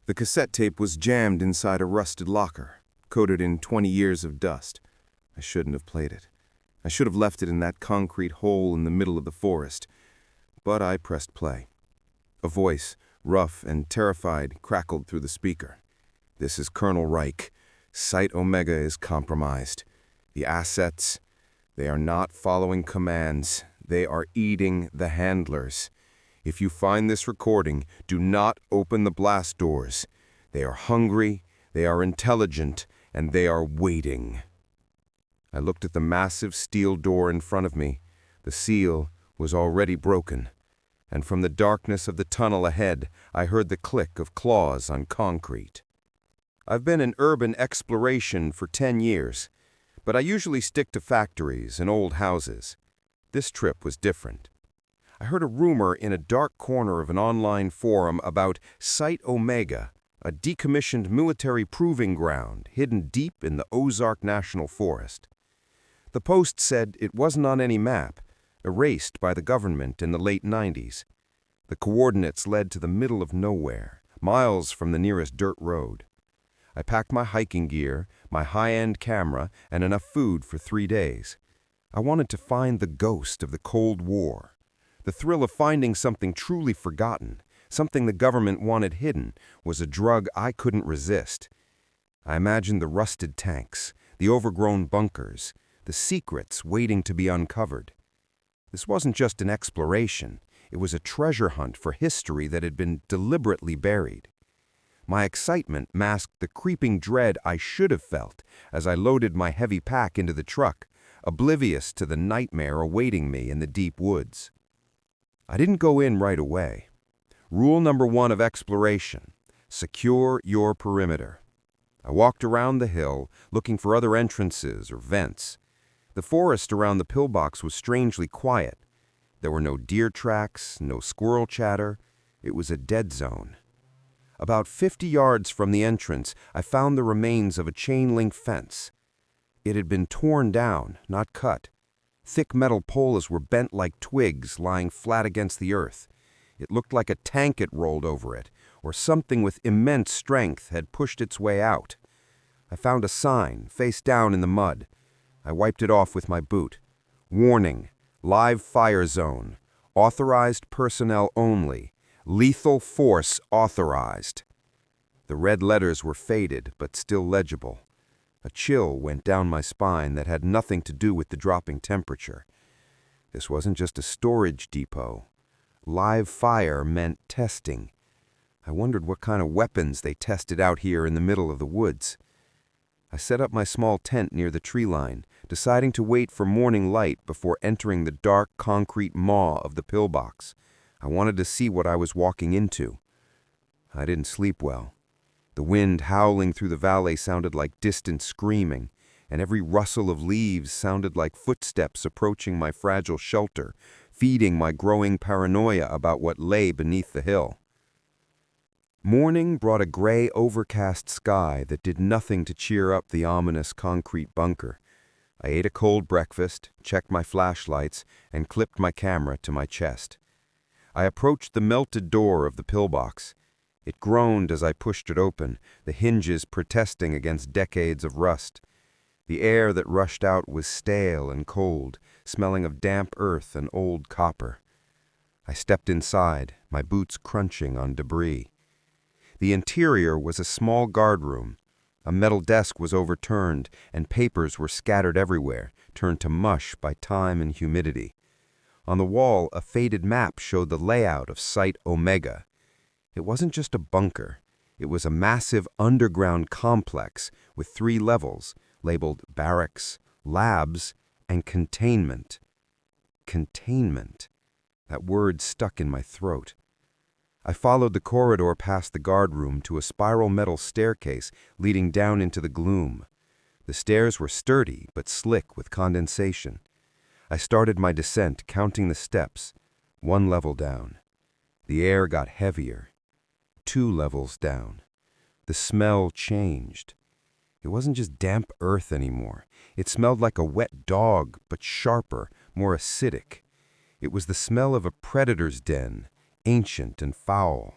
The cassette tape was jammed inside a rusted locker, coated in 20 years of dust. I shouldn't have played it. I should have left it in that concrete hole in the middle of the forest. But I pressed play. A voice, rough and terrified, crackled through the speaker. "This is Colonel Reich. Site Omega is compromised. The assets, they are not following commands. They are eating the handlers. If you find this recording, do not open the blast doors. They are hungry, they are intelligent, and they are waiting." I looked at the massive steel door in front of me. The seal was already broken, and from the darkness of the tunnel ahead, I heard the click of claws on concrete. I've been in urban exploration for 10 years, but I usually stick to factories and old houses. This trip was different. I heard a rumor in a dark corner of an online forum about Site Omega, a decommissioned military proving ground hidden deep in the Ozark National Forest. The post said it wasn't on any map, erased by the government in the late 90s. The coordinates led to the middle of nowhere, miles from the nearest dirt road. I packed my hiking gear, my high-end camera, and enough food for 3 days. I wanted to find the ghost of the Cold War. The thrill of finding something truly forgotten, something the government wanted hidden, was a drug I couldn't resist. I imagined the rusted tanks, the overgrown bunkers, the secrets waiting to be uncovered. This wasn't just an exploration. It was a treasure hunt for history that had been deliberately buried. My excitement masked the creeping dread I should have felt as I loaded my heavy pack into the truck, oblivious to the nightmare awaiting me in the deep woods. I didn't go in right away. Rule number 1 of exploration: secure your perimeter. I walked around the hill, looking for other entrances or vents. The forest around the pillbox was strangely quiet. There were no deer tracks, no squirrel chatter. It was a dead zone. About 50 yards from the entrance, I found the remains of a chain-link fence. It had been torn down, not cut. Thick metal poles were bent like twigs lying flat against the earth. It looked like a tank had rolled over it, or something with immense strength had pushed its way out. I found a sign, face down in the mud. I wiped it off with my boot. "Warning, live fire zone. Authorized personnel only. Lethal force authorized." The red letters were faded, but still legible. A chill went down my spine that had nothing to do with the dropping temperature. This wasn't just a storage depot. Live fire meant testing. I wondered what kind of weapons they tested out here in the middle of the woods. I set up my small tent near the tree line, deciding to wait for morning light before entering the dark concrete maw of the pillbox. I wanted to see what I was walking into. I didn't sleep well. The wind howling through the valley sounded like distant screaming, and every rustle of leaves sounded like footsteps approaching my fragile shelter, feeding my growing paranoia about what lay beneath the hill. Morning brought a gray, overcast sky that did nothing to cheer up the ominous concrete bunker. I ate a cold breakfast, checked my flashlights, and clipped my camera to my chest. I approached the melted door of the pillbox. It groaned as I pushed it open, the hinges protesting against decades of rust. The air that rushed out was stale and cold, smelling of damp earth and old copper. I stepped inside, my boots crunching on debris. The interior was a small guardroom. A metal desk was overturned, and papers were scattered everywhere, turned to mush by time and humidity. On the wall, a faded map showed the layout of Site Omega. It wasn't just a bunker. It was a massive underground complex with 3 levels, labeled barracks, labs, and containment. Containment. That word stuck in my throat. I followed the corridor past the guardroom to a spiral metal staircase leading down into the gloom. The stairs were sturdy but slick with condensation. I started my descent, counting the steps. 1 level down. The air got heavier. 2 levels down. The smell changed. It wasn't just damp earth anymore. It smelled like a wet dog, but sharper, more acidic. It was the smell of a predator's den, ancient and foul.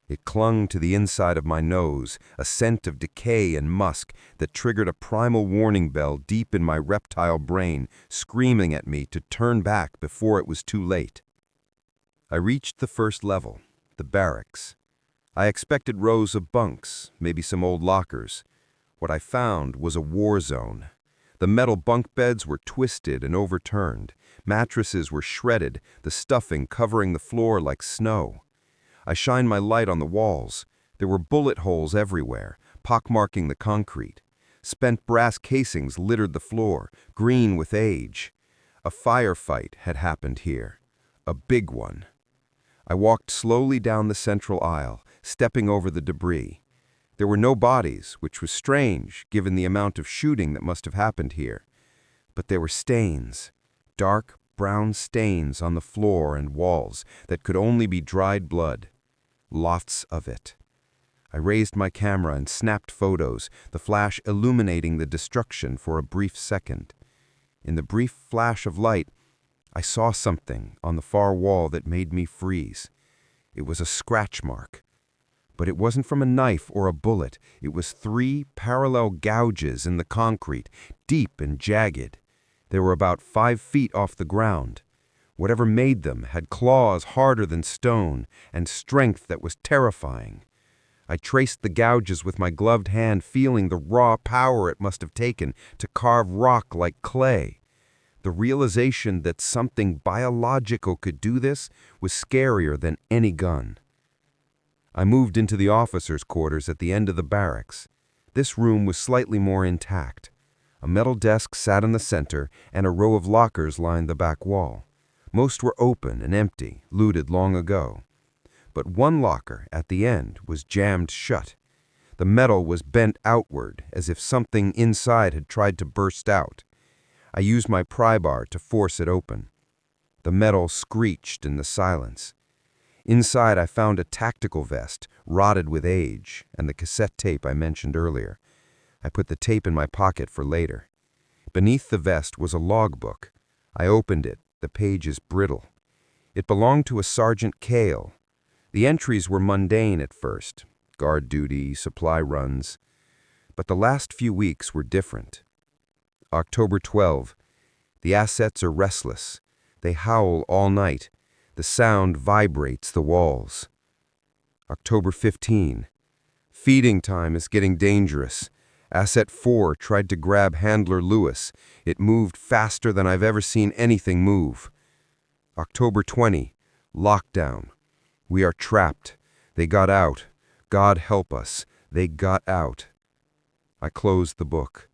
It clung to the inside of my nose, a scent of decay and musk that triggered a primal warning bell deep in my reptile brain, screaming at me to turn back before it was too late. I reached the first level, the barracks. I expected rows of bunks, maybe some old lockers. What I found was a war zone. The metal bunk beds were twisted and overturned. Mattresses were shredded, the stuffing covering the floor like snow. I shined my light on the walls. There were bullet holes everywhere, pockmarking the concrete. Spent brass casings littered the floor, green with age. A firefight had happened here. A big one. I walked slowly down the central aisle, stepping over the debris. There were no bodies, which was strange, given the amount of shooting that must have happened here. But there were stains, dark brown stains on the floor and walls that could only be dried blood. Lots of it. I raised my camera and snapped photos, the flash illuminating the destruction for a brief second. In the brief flash of light, I saw something on the far wall that made me freeze. It was a scratch mark. But it wasn't from a knife or a bullet. It was 3 parallel gouges in the concrete, deep and jagged. They were about 5 feet off the ground. Whatever made them had claws harder than stone and strength that was terrifying. I traced the gouges with my gloved hand, feeling the raw power it must have taken to carve rock like clay. The realization that something biological could do this was scarier than any gun. I moved into the officers' quarters at the end of the barracks. This room was slightly more intact. A metal desk sat in the center, and a row of lockers lined the back wall. Most were open and empty, looted long ago. But one locker, at the end, was jammed shut. The metal was bent outward, as if something inside had tried to burst out. I used my pry bar to force it open. The metal screeched in the silence. Inside, I found a tactical vest, rotted with age, and the cassette tape I mentioned earlier. I put the tape in my pocket for later. Beneath the vest was a logbook. I opened it. The pages brittle. It belonged to a Sergeant Cale. The entries were mundane at first, guard duty, supply runs. But the last few weeks were different. October 12. The assets are restless. They howl all night. The sound vibrates the walls. October 15. Feeding time is getting dangerous. Asset 4 tried to grab Handler Lewis. It moved faster than I've ever seen anything move. October 20. Lockdown. We are trapped. They got out. God help us. They got out. I closed the book.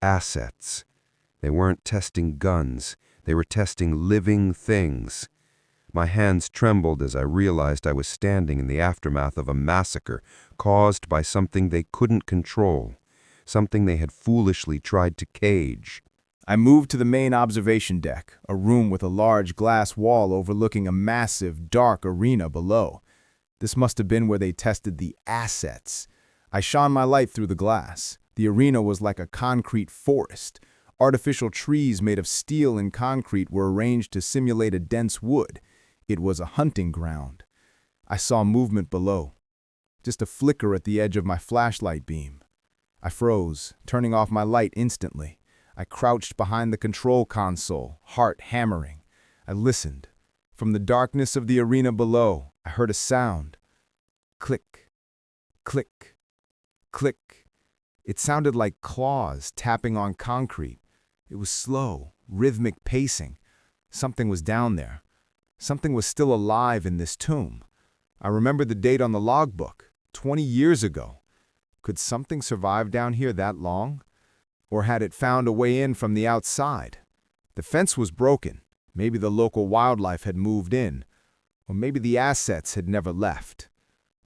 Assets. They weren't testing guns. They were testing living things. My hands trembled as I realized I was standing in the aftermath of a massacre caused by something they couldn't control. Something they had foolishly tried to cage. I moved to the main observation deck, a room with a large glass wall overlooking a massive, dark arena below. This must have been where they tested the assets. I shone my light through the glass. The arena was like a concrete forest. Artificial trees made of steel and concrete were arranged to simulate a dense wood. It was a hunting ground. I saw movement below, just a flicker at the edge of my flashlight beam. I froze, turning off my light instantly. I crouched behind the control console, heart hammering. I listened. From the darkness of the arena below, I heard a sound. Click, click, click. It sounded like claws tapping on concrete. It was slow, rhythmic pacing. Something was down there. Something was still alive in this tomb. I remembered the date on the logbook, 20 years ago. Could something survive down here that long? Or had it found a way in from the outside? The fence was broken. Maybe the local wildlife had moved in. Or maybe the assets had never left.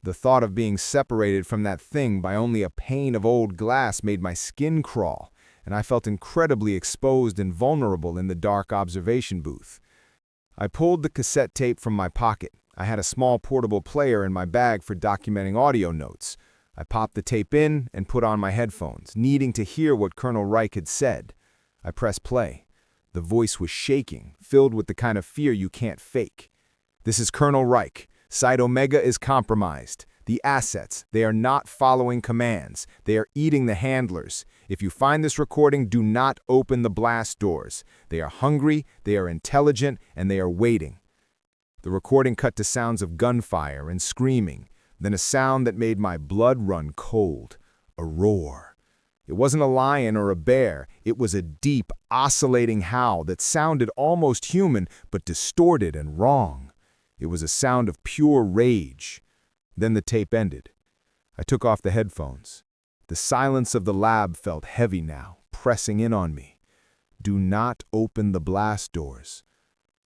The thought of being separated from that thing by only a pane of old glass made my skin crawl, and I felt incredibly exposed and vulnerable in the dark observation booth. I pulled the cassette tape from my pocket. I had a small portable player in my bag for documenting audio notes. I popped the tape in and put on my headphones, needing to hear what Colonel Reich had said. I pressed play. The voice was shaking, filled with the kind of fear you can't fake. "This is Colonel Reich. Site Omega is compromised. The assets, they are not following commands. They are eating the handlers. If you find this recording, do not open the blast doors. They are hungry, they are intelligent, and they are waiting. The recording cut to sounds of gunfire and screaming, then a sound that made my blood run cold, a roar. It wasn't a lion or a bear. It was a deep, oscillating howl that sounded almost human, but distorted and wrong. It was a sound of pure rage. Then the tape ended. I took off the headphones. The silence of the lab felt heavy now, pressing in on me. Do not open the blast doors.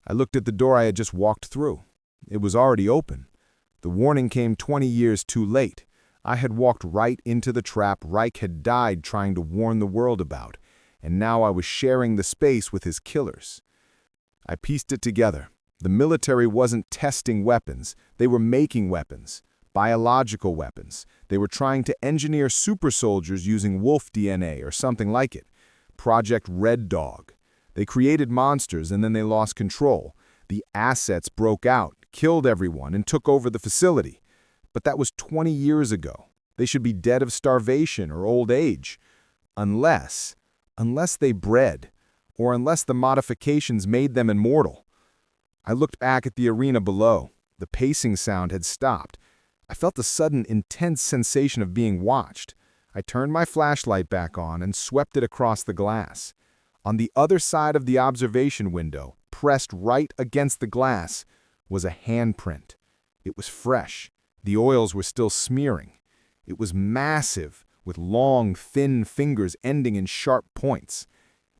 I looked at the door I had just walked through. It was already open. The warning came 20 years too late. I had walked right into the trap Reich had died trying to warn the world about, and now I was sharing the space with his killers. I pieced it together. The military wasn't testing weapons. They were making weapons. Biological weapons. They were trying to engineer super soldiers using wolf DNA or something like it. Project Red Dog. They created monsters and then they lost control. The assets broke out, killed everyone, and took over the facility. But that was 20 years ago. They should be dead of starvation or old age. Unless they bred, or unless the modifications made them immortal. I looked back at the arena below. The pacing sound had stopped. I felt a sudden, intense sensation of being watched. I turned my flashlight back on and swept it across the glass. On the other side of the observation window, pressed right against the glass, was a handprint. It was fresh. The oils were still smearing. It was massive, with long, thin fingers ending in sharp points.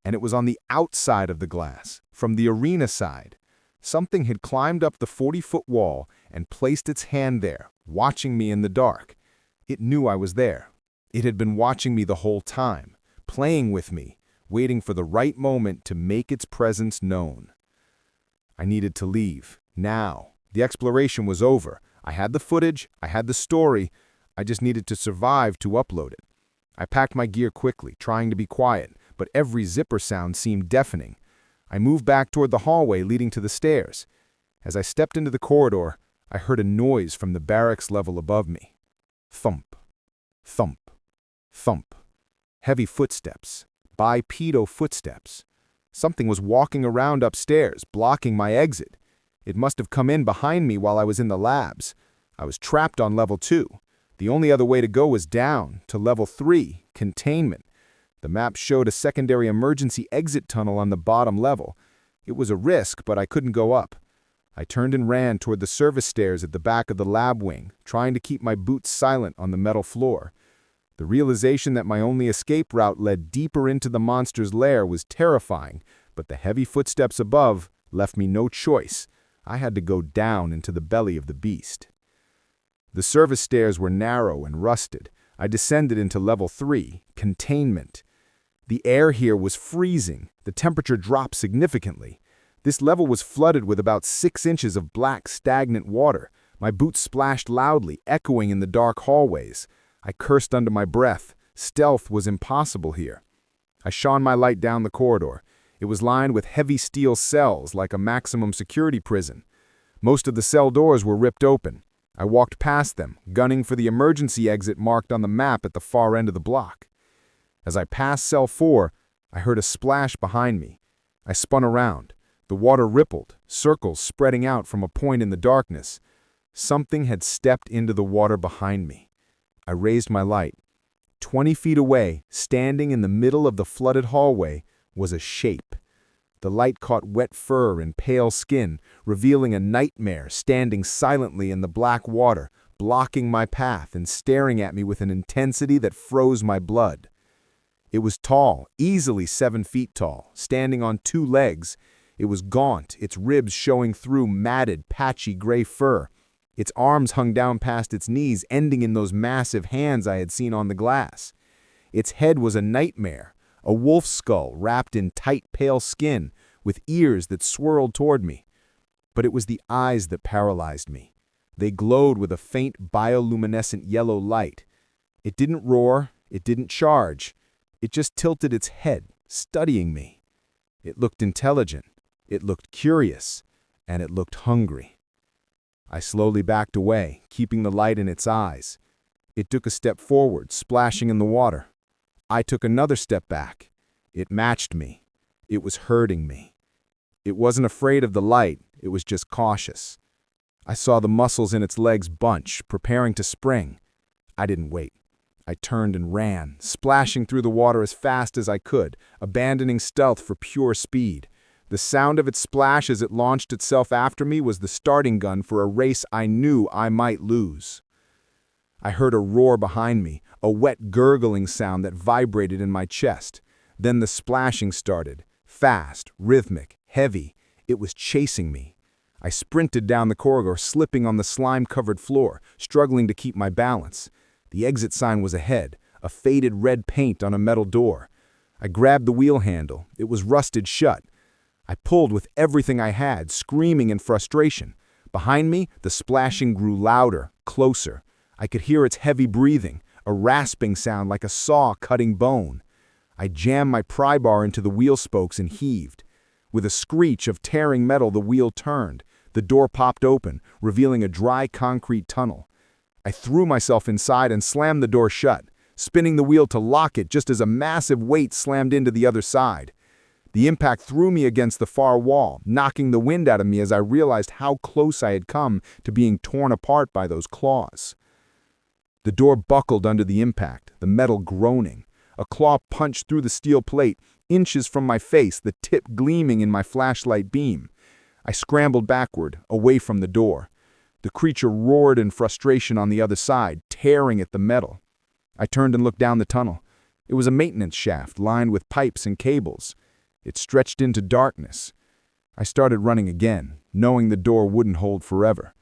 And it was on the outside of the glass, from the arena side. Something had climbed up the 40-foot wall and placed its hand there, watching me in the dark. It knew I was there. It had been watching me the whole time, playing with me, waiting for the right moment to make its presence known. I needed to leave, now. The exploration was over. I had the footage, I had the story. I just needed to survive to upload it. I packed my gear quickly, trying to be quiet, but every zipper sound seemed deafening. I moved back toward the hallway leading to the stairs. As I stepped into the corridor, I heard a noise from the barracks level above me. Thump, thump, thump. Heavy footsteps, bipedal footsteps. Something was walking around upstairs, blocking my exit. It must have come in behind me while I was in the labs. I was trapped on level 2. The only other way to go was down, to level 3, containment. The map showed a secondary emergency exit tunnel on the bottom level. It was a risk, but I couldn't go up. I turned and ran toward the service stairs at the back of the lab wing, trying to keep my boots silent on the metal floor. The realization that my only escape route led deeper into the monster's lair was terrifying, but the heavy footsteps above left me no choice. I had to go down into the belly of the beast. The service stairs were narrow and rusted. I descended into level 3, containment. The air here was freezing. The temperature dropped significantly. This level was flooded with about 6 inches of black, stagnant water. My boots splashed loudly, echoing in the dark hallways. I cursed under my breath. Stealth was impossible here. I shone my light down the corridor. It was lined with heavy steel cells like a maximum security prison. Most of the cell doors were ripped open. I walked past them, gunning for the emergency exit marked on the map at the far end of the block. As I passed cell 4, I heard a splash behind me. I spun around. The water rippled, circles spreading out from a point in the darkness. Something had stepped into the water behind me. I raised my light. 20 feet away, standing in the middle of the flooded hallway, was a shape. The light caught wet fur and pale skin, revealing a nightmare standing silently in the black water, blocking my path and staring at me with an intensity that froze my blood. It was tall, easily 7 feet tall, standing on 2 legs. It was gaunt, its ribs showing through matted, patchy gray fur. Its arms hung down past its knees, ending in those massive hands I had seen on the glass. Its head was a nightmare, a wolf skull wrapped in tight, pale skin, with ears that swirled toward me. But it was the eyes that paralyzed me. They glowed with a faint bioluminescent yellow light. It didn't roar, it didn't charge. It just tilted its head, studying me. It looked intelligent, it looked curious, and it looked hungry. I slowly backed away, keeping the light in its eyes. It took a step forward, splashing in the water. I took another step back. It matched me. It was hurting me. It wasn't afraid of the light, it was just cautious. I saw the muscles in its legs bunch, preparing to spring. I didn't wait. I turned and ran, splashing through the water as fast as I could, abandoning stealth for pure speed. The sound of its splash as it launched itself after me was the starting gun for a race I knew I might lose. I heard a roar behind me, a wet gurgling sound that vibrated in my chest. Then the splashing started, fast, rhythmic, heavy. It was chasing me. I sprinted down the corridor, slipping on the slime-covered floor, struggling to keep my balance. The exit sign was ahead, a faded red paint on a metal door. I grabbed the wheel handle. It was rusted shut. I pulled with everything I had, screaming in frustration. Behind me, the splashing grew louder, closer. I could hear its heavy breathing, a rasping sound like a saw cutting bone. I jammed my pry bar into the wheel spokes and heaved. With a screech of tearing metal, the wheel turned. The door popped open, revealing a dry concrete tunnel. I threw myself inside and slammed the door shut, spinning the wheel to lock it just as a massive weight slammed into the other side. The impact threw me against the far wall, knocking the wind out of me as I realized how close I had come to being torn apart by those claws. The door buckled under the impact, the metal groaning. A claw punched through the steel plate, inches from my face, the tip gleaming in my flashlight beam. I scrambled backward, away from the door. The creature roared in frustration on the other side, tearing at the metal. I turned and looked down the tunnel. It was a maintenance shaft lined with pipes and cables. It stretched into darkness. I started running again, knowing the door wouldn't hold forever.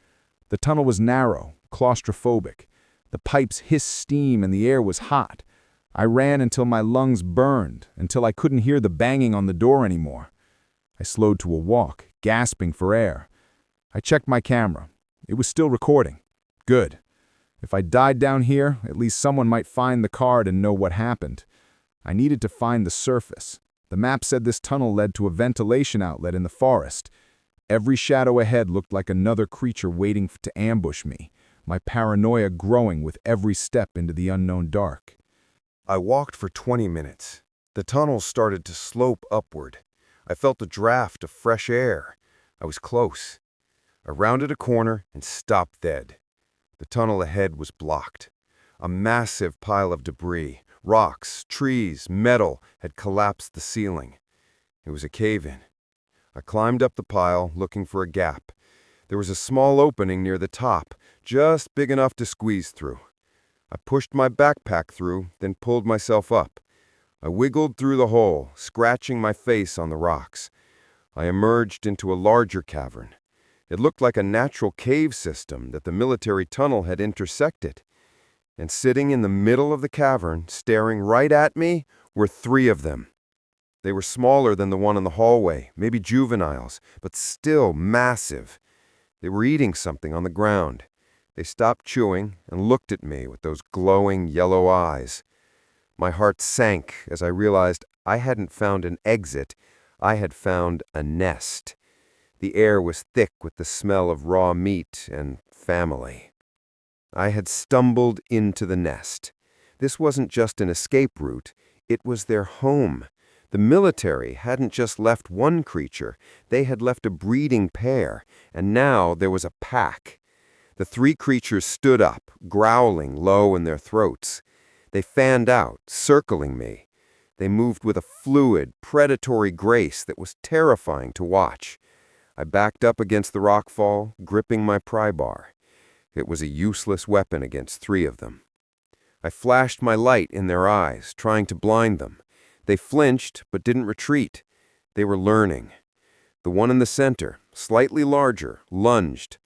The tunnel was narrow, claustrophobic. The pipes hissed steam and the air was hot. I ran until my lungs burned, until I couldn't hear the banging on the door anymore. I slowed to a walk, gasping for air. I checked my camera. It was still recording. Good. If I died down here, at least someone might find the card and know what happened. I needed to find the surface. The map said this tunnel led to a ventilation outlet in the forest. Every shadow ahead looked like another creature waiting to ambush me, my paranoia growing with every step into the unknown dark. I walked for 20 minutes. The tunnel started to slope upward. I felt a draft of fresh air. I was close. I rounded a corner and stopped dead. The tunnel ahead was blocked. A massive pile of debris, rocks, trees, metal had collapsed the ceiling. It was a cave-in. I climbed up the pile, looking for a gap. There was a small opening near the top, just big enough to squeeze through. I pushed my backpack through, then pulled myself up. I wiggled through the hole, scratching my face on the rocks. I emerged into a larger cavern. It looked like a natural cave system that the military tunnel had intersected. And sitting in the middle of the cavern, staring right at me, were 3 of them. They were smaller than the one in the hallway, maybe juveniles, but still massive. They were eating something on the ground. They stopped chewing and looked at me with those glowing yellow eyes. My heart sank as I realized I hadn't found an exit, I had found a nest. The air was thick with the smell of raw meat and family. I had stumbled into the nest. This wasn't just an escape route, it was their home. The military hadn't just left one creature, they had left a breeding pair, and now there was a pack. The 3 creatures stood up, growling low in their throats. They fanned out, circling me. They moved with a fluid, predatory grace that was terrifying to watch. I backed up against the rockfall, gripping my pry bar. It was a useless weapon against 3 of them. I flashed my light in their eyes, trying to blind them. They flinched, but didn't retreat. They were learning. The one in the center, slightly larger, lunged.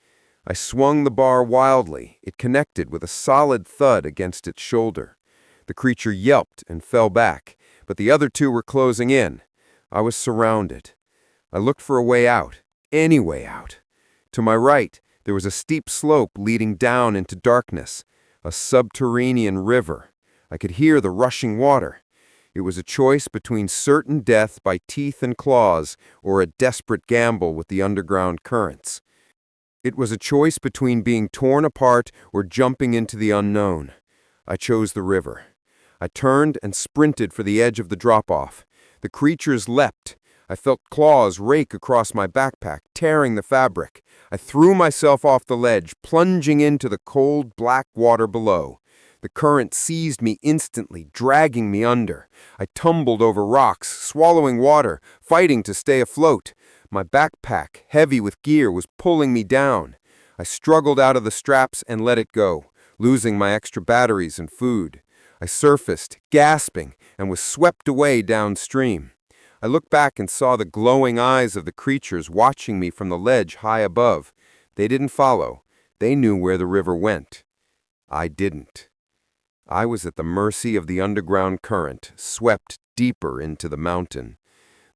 I swung the bar wildly. It connected with a solid thud against its shoulder. The creature yelped and fell back, but the other 2 were closing in. I was surrounded. I looked for a way out, any way out. To my right, there was a steep slope leading down into darkness, a subterranean river. I could hear the rushing water. It was a choice between certain death by teeth and claws or a desperate gamble with the underground currents. It was a choice between being torn apart or jumping into the unknown. I chose the river. I turned and sprinted for the edge of the drop-off. The creatures leapt. I felt claws rake across my backpack, tearing the fabric. I threw myself off the ledge, plunging into the cold, black water below. The current seized me instantly, dragging me under. I tumbled over rocks, swallowing water, fighting to stay afloat. My backpack, heavy with gear, was pulling me down. I struggled out of the straps and let it go, losing my extra batteries and food. I surfaced, gasping, and was swept away downstream. I looked back and saw the glowing eyes of the creatures watching me from the ledge high above. They didn't follow. They knew where the river went. I didn't. I was at the mercy of the underground current, swept deeper into the mountain.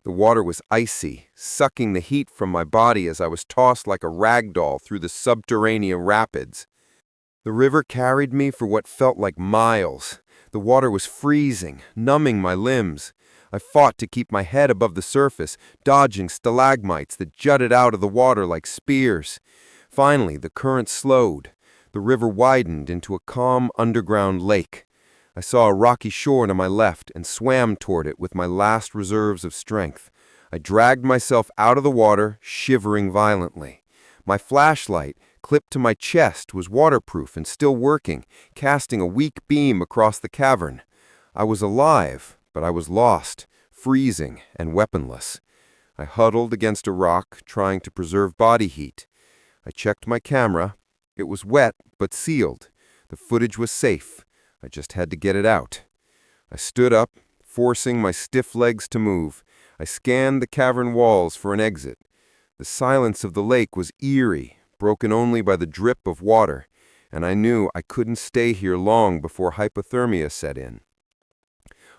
The water was icy, sucking the heat from my body as I was tossed like a rag doll through the subterranean rapids. The river carried me for what felt like miles. The water was freezing, numbing my limbs. I fought to keep my head above the surface, dodging stalagmites that jutted out of the water like spears. Finally, the current slowed. The river widened into a calm underground lake. I saw a rocky shore to my left and swam toward it with my last reserves of strength. I dragged myself out of the water, shivering violently. My flashlight, clipped to my chest, was waterproof and still working, casting a weak beam across the cavern. I was alive, but I was lost, freezing and weaponless. I huddled against a rock, trying to preserve body heat. I checked my camera. It was wet, but sealed. The footage was safe. I just had to get it out. I stood up, forcing my stiff legs to move. I scanned the cavern walls for an exit. The silence of the lake was eerie, broken only by the drip of water, and I knew I couldn't stay here long before hypothermia set in.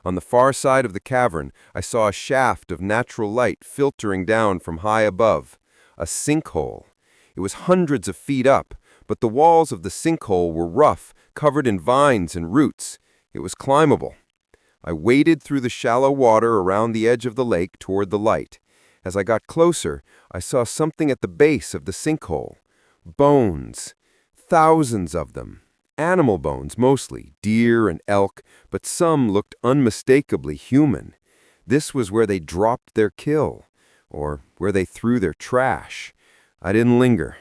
On the far side of the cavern, I saw a shaft of natural light filtering down from high above. A sinkhole. It was hundreds of feet up, but the walls of the sinkhole were rough, covered in vines and roots. It was climbable. I waded through the shallow water around the edge of the lake toward the light. As I got closer, I saw something at the base of the sinkhole. Bones. Thousands of them. Animal bones mostly, deer and elk, but some looked unmistakably human. This was where they dropped their kill, or where they threw their trash. I didn't linger.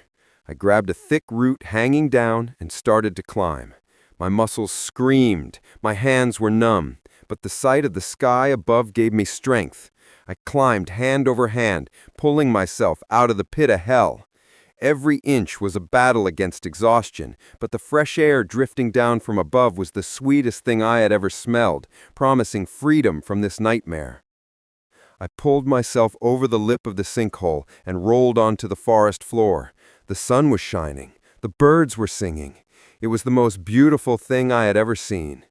I grabbed a thick root hanging down and started to climb. My muscles screamed, my hands were numb, but the sight of the sky above gave me strength. I climbed hand over hand, pulling myself out of the pit of hell. Every inch was a battle against exhaustion, but the fresh air drifting down from above was the sweetest thing I had ever smelled, promising freedom from this nightmare. I pulled myself over the lip of the sinkhole and rolled onto the forest floor. The sun was shining. The birds were singing. It was the most beautiful thing I had ever seen.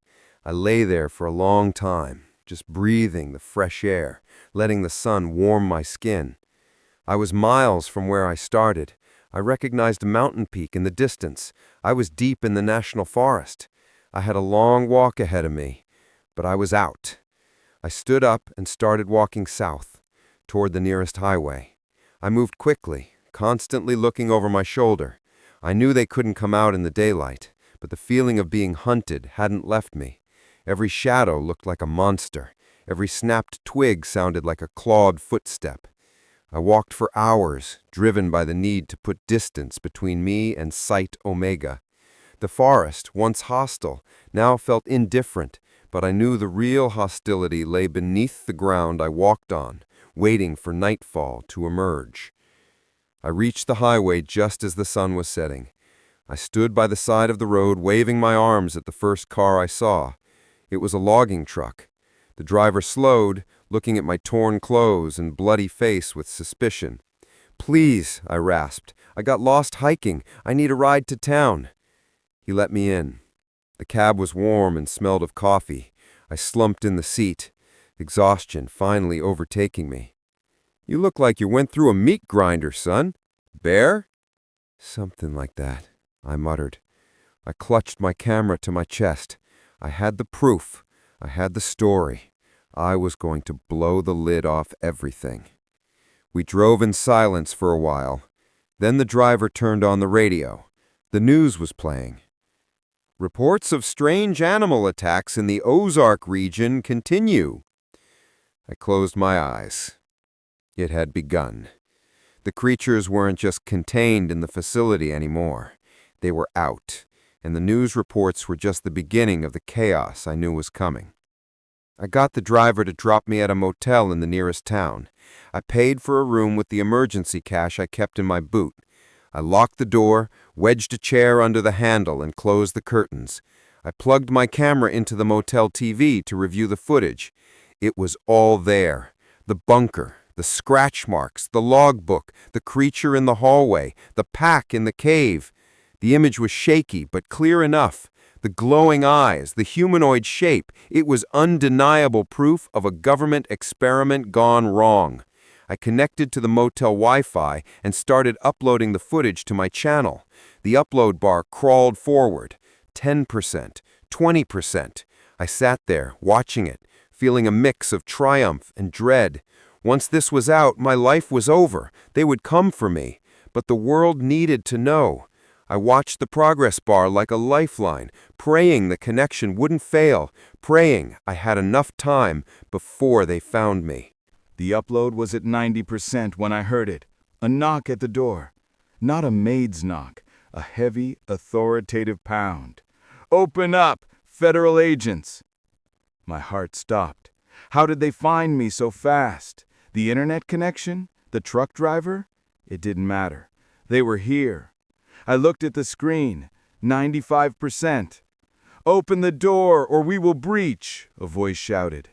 I lay there for a long time, just breathing the fresh air, letting the sun warm my skin. I was miles from where I started. I recognized a mountain peak in the distance. I was deep in the national forest. I had a long walk ahead of me, but I was out. I stood up and started walking south, toward the nearest highway. I moved quickly, constantly looking over my shoulder. I knew they couldn't come out in the daylight, but the feeling of being hunted hadn't left me. Every shadow looked like a monster. Every snapped twig sounded like a clawed footstep. I walked for hours, driven by the need to put distance between me and Site Omega. The forest, once hostile, now felt indifferent, but I knew the real hostility lay beneath the ground I walked on, waiting for nightfall to emerge. I reached the highway just as the sun was setting. I stood by the side of the road, waving my arms at the first car I saw. It was a logging truck. The driver slowed, looking at my torn clothes and bloody face with suspicion. "Please," I rasped. "I got lost hiking. I need a ride to town." He let me in. The cab was warm and smelled of coffee. I slumped in the seat, exhaustion finally overtaking me. "You look like you went through a meat grinder, son. Bear?" "Something like that," I muttered. I clutched my camera to my chest. I had the proof. I had the story. I was going to blow the lid off everything. We drove in silence for a while. Then the driver turned on the radio. The news was playing. Reports of strange animal attacks in the Ozark region continue. I closed my eyes. It had begun. The creatures weren't just contained in the facility anymore. They were out, and the news reports were just the beginning of the chaos I knew was coming. I got the driver to drop me at a motel in the nearest town. I paid for a room with the emergency cash I kept in my boot. I locked the door, wedged a chair under the handle, and closed the curtains. I plugged my camera into the motel TV to review the footage. It was all there. The bunker, the scratch marks, the logbook, the creature in the hallway, the pack in the cave. The image was shaky, but clear enough. The glowing eyes, the humanoid shape, it was undeniable proof of a government experiment gone wrong. I connected to the motel Wi-Fi and started uploading the footage to my channel. The upload bar crawled forward. 10%, 20%. I sat there, watching it, feeling a mix of triumph and dread. Once this was out, my life was over. They would come for me. But the world needed to know. I watched the progress bar like a lifeline, praying the connection wouldn't fail, praying I had enough time before they found me. The upload was at 90% when I heard it. A knock at the door. Not a maid's knock, a heavy, authoritative pound. "Open up, federal agents!" My heart stopped. How did they find me so fast? The internet connection? The truck driver? It didn't matter. They were here. I looked at the screen. 95%. "Open the door or we will breach," a voice shouted.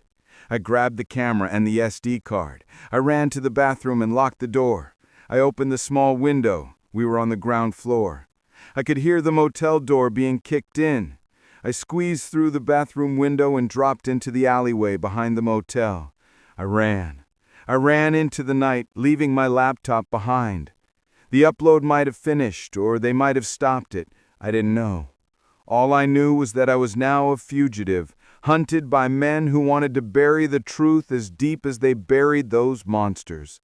I grabbed the camera and the SD card. I ran to the bathroom and locked the door. I opened the small window. We were on the ground floor. I could hear the motel door being kicked in. I squeezed through the bathroom window and dropped into the alleyway behind the motel. I ran. I ran into the night, leaving my laptop behind. The upload might have finished, or they might have stopped it. I didn't know. All I knew was that I was now a fugitive, hunted by men who wanted to bury the truth as deep as they buried those monsters.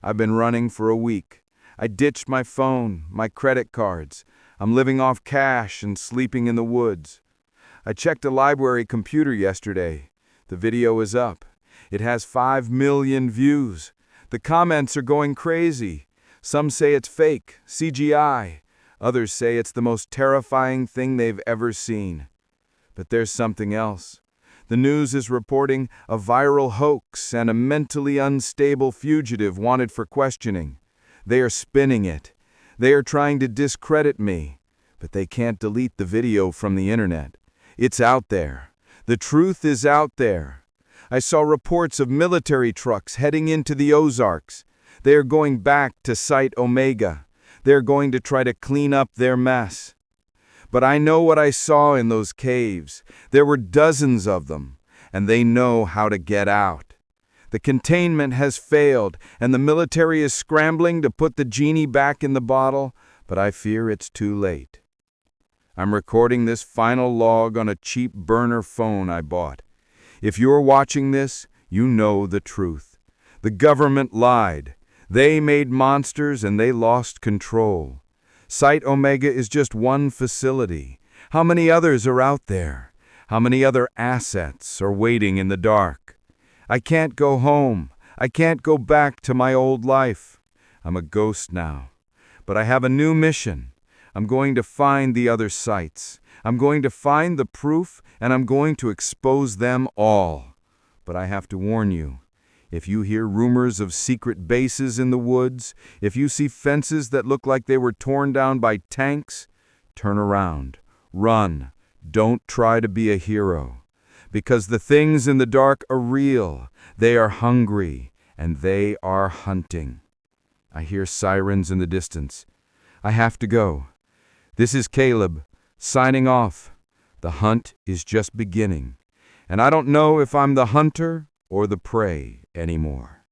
I've been running for a week. I ditched my phone, my credit cards. I'm living off cash and sleeping in the woods. I checked a library computer yesterday. The video is up. It has 5 million views. The comments are going crazy. Some say it's fake, CGI. Others say it's the most terrifying thing they've ever seen. But there's something else. The news is reporting a viral hoax and a mentally unstable fugitive wanted for questioning. They are spinning it. They are trying to discredit me. But they can't delete the video from the internet. It's out there. The truth is out there. I saw reports of military trucks heading into the Ozarks. They are going back to Site Omega. They're going to try to clean up their mess. But I know what I saw in those caves. There were dozens of them, and they know how to get out. The containment has failed, and the military is scrambling to put the genie back in the bottle, but I fear it's too late. I'm recording this final log on a cheap burner phone I bought. If you're watching this, you know the truth. The government lied. They made monsters and they lost control. Site Omega is just one facility. How many others are out there? How many other assets are waiting in the dark? I can't go home. I can't go back to my old life. I'm a ghost now. But I have a new mission. I'm going to find the other sites. I'm going to find the proof, and I'm going to expose them all. But I have to warn you. If you hear rumors of secret bases in the woods, if you see fences that look like they were torn down by tanks, turn around. Run. Don't try to be a hero. Because the things in the dark are real. They are hungry, and they are hunting. I hear sirens in the distance. I have to go. This is Caleb, signing off. The hunt is just beginning, and I don't know if I'm the hunter or the prey anymore.